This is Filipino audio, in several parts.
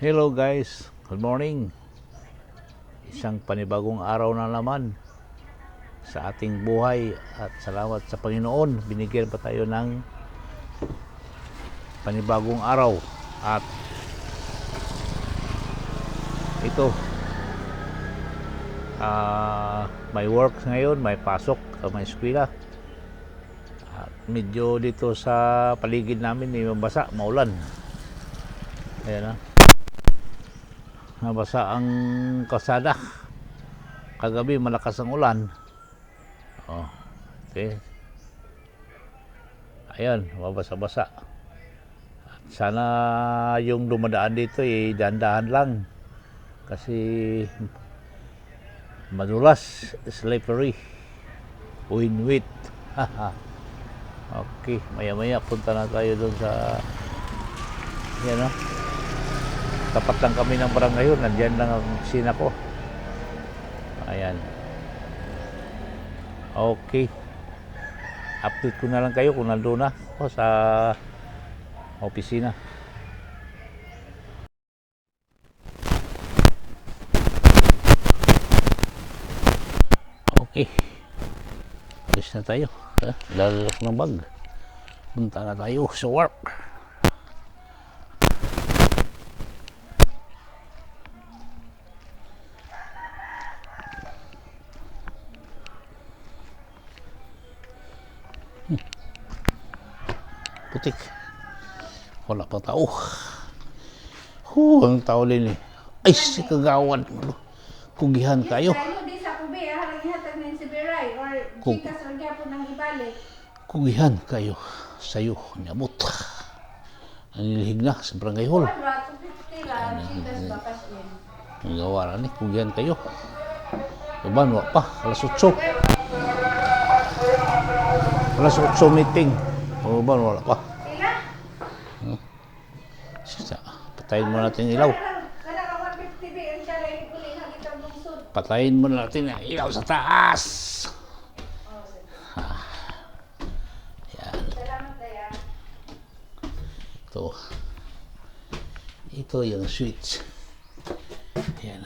Hello guys, good morning. Isang panibagong araw na naman sa ating buhay at salamat sa Panginoon. Binigyan pa tayo ng panibagong araw at ito may work ngayon, may pasok sa may eskwela. At medyo dito sa paligid namin may mabasa, maulan. Ayan na. Nabasa ang kalsada. Kagabi malakas ang ulan. Oh, okay. Ayan, mabasa-basa. Sana yung dumadaan dito dahan-dahan lang. Kasi madulas, slippery. Win-wit. Okay, maya-maya punta na tayo doon sa yan, no? Tapat lang kami ng barangay yun. Nandiyan lang ang opisina ko. Ayan. Okay. Update ko na lang kayo kung nandun na ako sa opisina. Okay. Alis na tayo. Lalak ng bag. Punta na tayo sa work. Putik. Wala pa tao. Ang tao din eh. Ay, si kagawan. Kugihan kayo. Kugihan kayo. Sayo, nyamot. Nanilihig na sa barangay hall. Ang gawa na ni, kugihan kayo. Iban, wak pa. Alas 8. Alas 8 meeting. O ba, wala pa. Patayin mo natin ilaw. Patayin mo natin ang ilaw sa taas. Yan. Ito yung switch. Yan.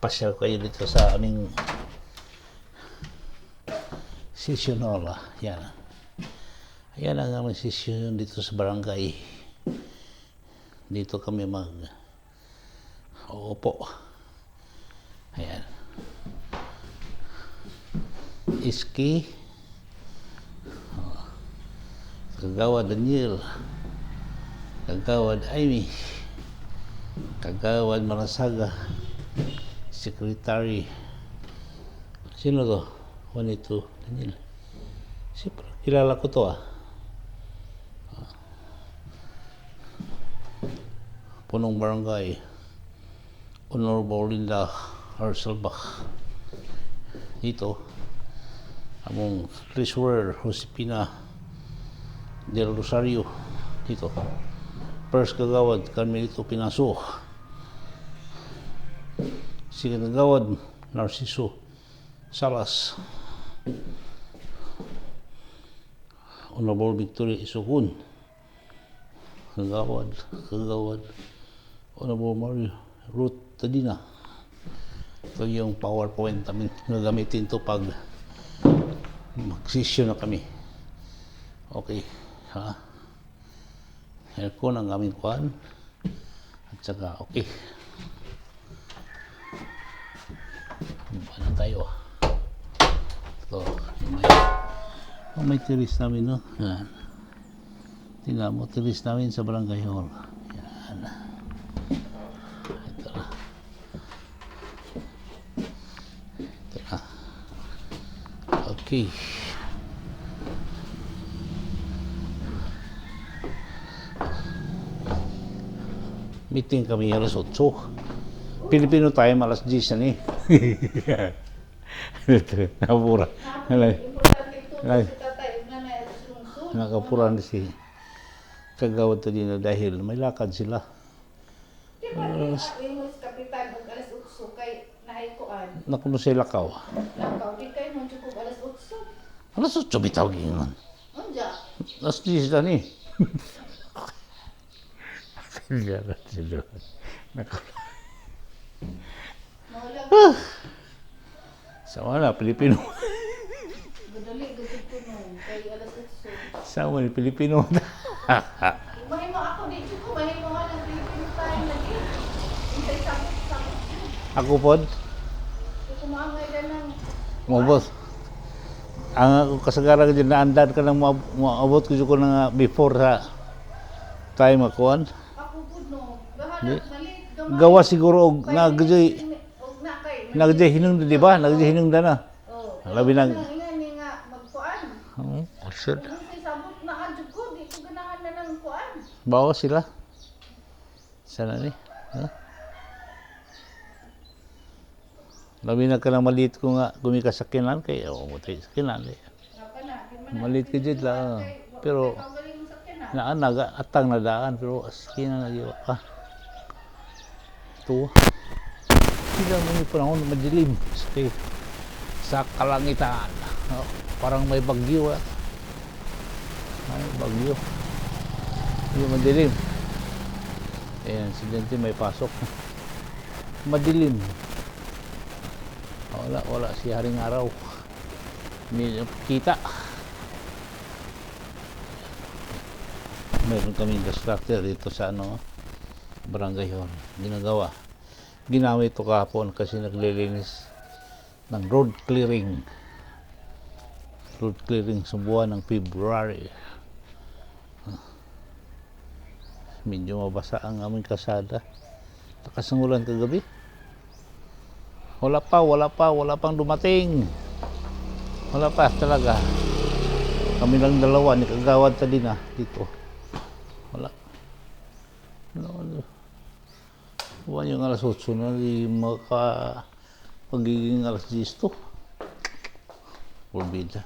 Pasyal kayo dito sa aming session hall. Yan. Ayan ang aming session dito sa barangay. Dito kami uupo. Ayan. Iski. Kagawad Daniel. Kagawad Amy. Kagawad Marasaga. Secretary. Sino to? Juanito Daniel. Siyempre, kilala ko to Punong barangay Honorable Linda Arcelbach. Dito among treasurer Josepina del Rosario. Dito first kagawad Carmelito Pinaso. Si kagawad Narciso Salas. Honorable Victoria Isokun. Kagawad Honorable Mario Ruth Tadina. Ito yung PowerPoint namin. Gagamitin to pag mag-session na kami. Okay. Aircon ang aming kuhan. At saka okay. Ano tayo? Ito. May tiris namin, no? Yan. Tingnan mo, tiris namin sa barangay hall. Yan. Ito na. Ito na. Okay. Meeting kami alas 8. Pilipino tayo, alas 10 na Nakapura. Nakapuran si kagawad din dahil may lakad sila. Nakuno sa lakaw. Lakaw, di kayo mo dyan alas 8. Alas 8 bitaw gingon. Anja? Alas 10 na ni. Jarat sila. Mawala. Sama na, Pilipino. Gadali, gagawin ko nung. Kay alas 8. Sama ni Pilipino. Mahimo ako dito ko. Mahimo nga ng Pilipino tayo lagi. Hintay sakot. Ako pod, Kaya kumangay na ng... mabot. Ang ako kasagaran dyan, naandan ka lang maabot ko na before sa time akuan. Ako po no. Di. Gahanap, mali. Gawa siguro og nagjay Og na kay. hinung di ba? Nagjay hinung na. Oh. Labi nang Ingan nga magkuan. Asad. Kung say sabot na adyo ko, di ko ganahan na ng kuan. Bawa sila. Sana ni. Ha? Labi na ka na maliit ko nga kumikasakinan kay mo tayo sakinan. Napa na, di man na- Maliit ka dyan lang. Pero Pagaling mo sa kina. naga atang na daan pero sakinan na giwa ka. Ito. Sila mo yung panahon madilim sa kalangitan. Oh, parang may bagyo. May bagyo. Yung madilim. Ayan, si Dente may pasok. Madilim. Wala si Haring Araw. Hindi kita. Meron kaming constructor dito sa barangay hall. Ginamit ito kahapon kasi naglilinis ng road clearing sa buwan ng February. Medyo mabasa ang aming kasada. Lakas ng ulan kagabi. Wala pang dumating. Wala pa talaga. Kami lang dalawa ni kagawad tadi na dito. Wala. Huwag yung alas 8 na di pagiging alas 10 to. Forbida.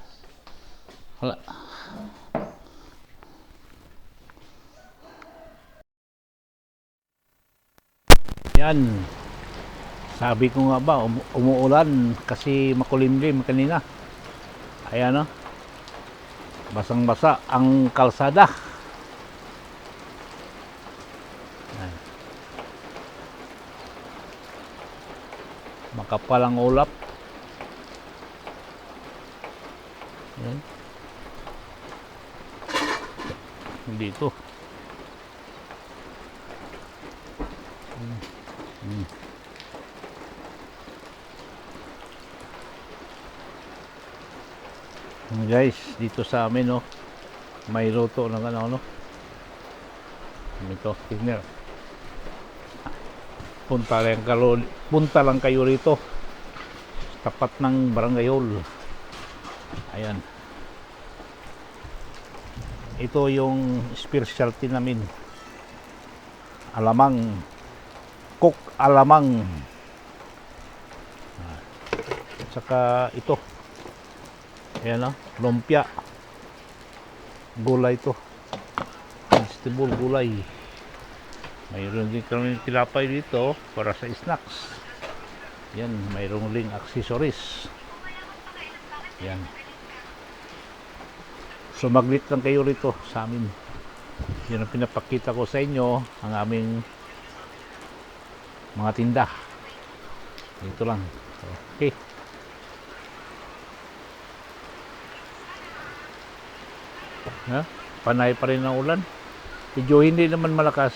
Wala. Yan. Sabi ko nga ba, umuulan kasi makulimlim kanina. Ayan o. Basang-basa ang kalsada. Ayan. Makapal ang ulap. Ayan. Dito. Guys, dito sa amin may luto ng ito, dinner. Punta lang kayo rito sa tapat ng barangay hall. Ayan, ito yung specialty namin, alamang, cook alamang. Saka ito, ayan lumpia, gulay to, vegetable gulay. Mayroon din kami tilapay dito para sa snacks. Yan, mayroon ding accessories. Yan. Sumaglit lang kayo rito sa amin. Yan ang pinapakita ko sa inyo, ang aming mga tinda. Dito lang. Okay. Ha? Panay pa rin ang ulan. Medyo hindi naman malakas.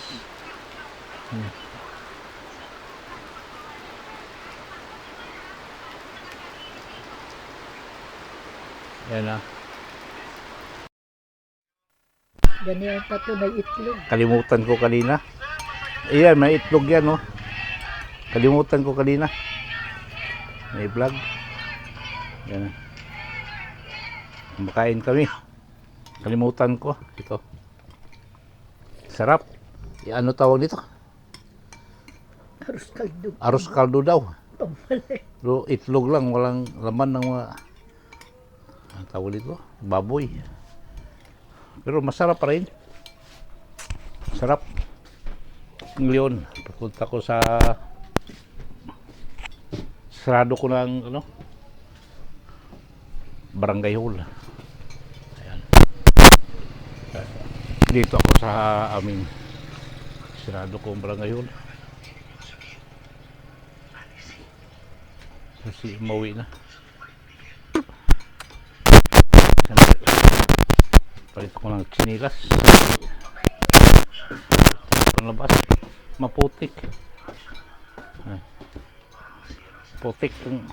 Yan Ganyan pa to na itlog. Kalimutan ko kanina. Ayan, may itlog yan Kalimutan ko kanina. May vlog. Yan. Makain kami. Kalimutan ko. Ito. Sarap. Ano tawag dito? Arroz kaldo. Arroz kaldo daw. Pampalay. Pero itlog lang, walang laman ng mga ang tawag dito, baboy. Pero masarap pa rin. Sarap. Ngayon, papunta ko sa sarado ko ng barangay hall. Ayan. Dito ako sa aming Sarado ko ang barangay hall. Kasi umuwi na. Palit ko ng chinilas. Panlabas. Maputik. Ay. Putik yung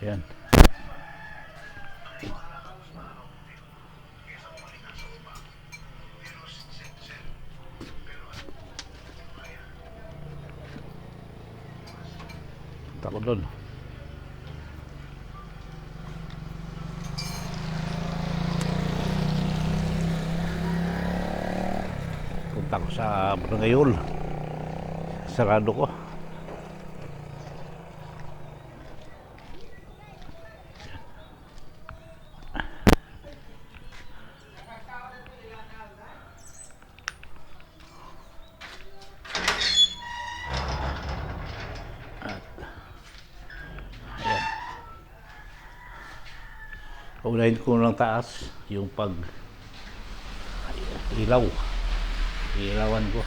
ayan. Punta ko doon. Punta ko sa barangay hall. Sarado ko. Unahin ko lang taas yung pag ilaw. Ilawan ko.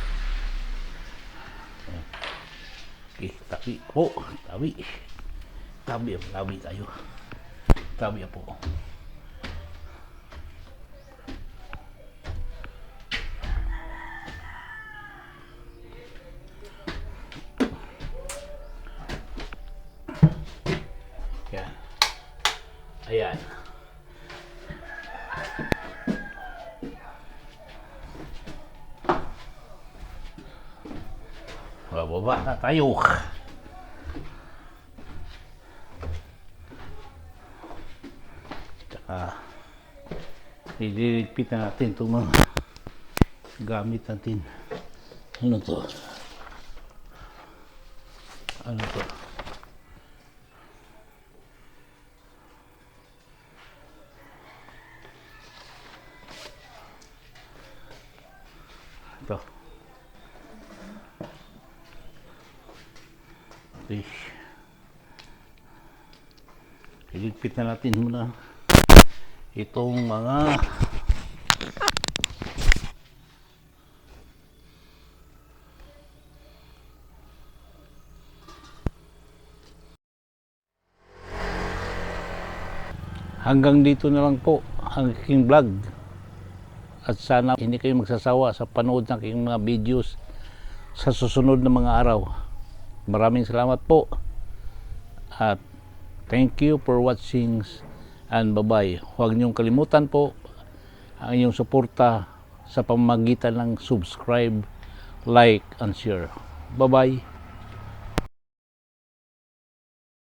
Okay, tabi po. Tabi. Tabi tayo. Tabi po. Yan. Ayan. Bababa na tayo. Tsaka nililigpit na natin itong mga gamit natin. Ano to? Ano to? Ito. Okay. Iligpit na natin muna itong mga hanggang dito na lang po ang aking vlog at sana hindi kayo magsasawa sa panood ng aking mga videos sa susunod na mga araw. Maraming salamat po at thank you for watching and bye-bye. Huwag niyong kalimutan po ang inyong suporta sa pamamagitan ng subscribe, like, and share. Bye-bye.